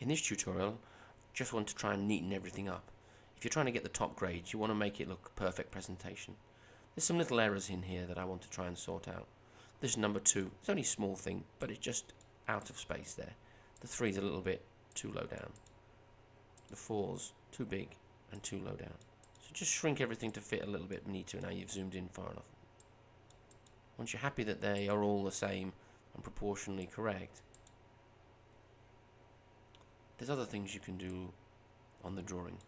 In this tutorial, just want to try and neaten everything up. If you're trying to get the top grades, you want to make it look a perfect presentation. There's some little errors in here that I want to try and sort out. This number 2, it's only a small thing, but it's just out of space there. The 3's a little bit too low down. The 4's too big and too low down. So just shrink everything to fit a little bit neater now you've zoomed in far enough. Once you're happy that they are all the same and proportionally correct, there's other things you can do on the drawing.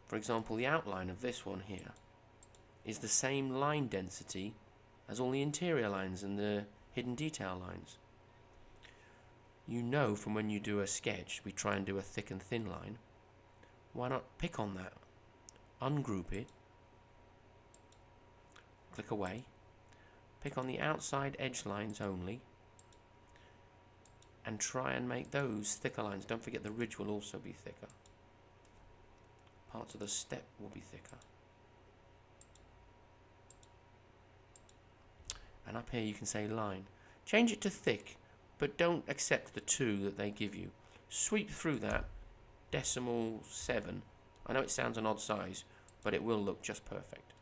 For example, the outline of this one here is the same line density as all the interior lines and the hidden detail lines. You know from when you do a sketch, we try and do a thick and thin line. Why not pick on that, ungroup it, click away, pick on the outside edge lines only, and try and make those thicker lines. Don't forget the ridge will also be thicker. Parts of the step will be thicker. And up here you can say line. Change it to thick, but don't accept the 2 that they give you. Sweep through that decimal 7. I know it sounds an odd size, but it will look just perfect.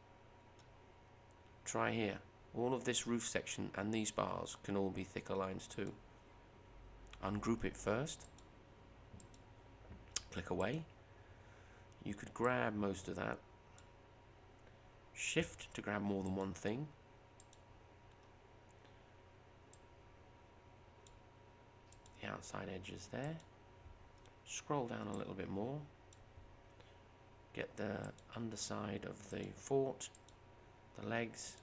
Try here. All of this roof section and these bars can all be thicker lines too. Ungroup it first. Click away. You could grab most of that. Shift to grab more than one thing. The outside edges there. Scroll down a little bit more. Get the underside of the fort, the legs.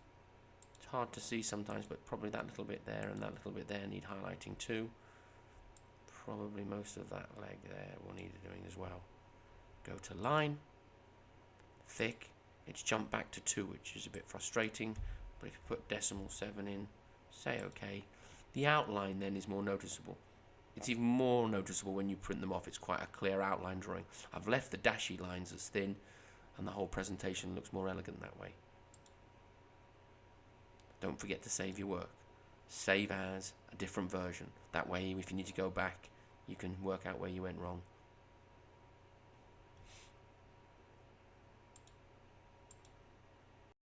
It's hard to see sometimes, but probably that little bit there and that little bit there need highlighting too. Probably most of that leg there will need doing as well. Go to line, thick. It's jumped back to 2, which is a bit frustrating, but if you put decimal 7 in, say OK. The outline then is more noticeable. It's even more noticeable when you print them off. It's quite a clear outline drawing. I've left the dashy lines as thin, and the whole presentation looks more elegant that way. Don't forget to save your work. Save as a different version. That way, if you need to go back, you can work out where you went wrong.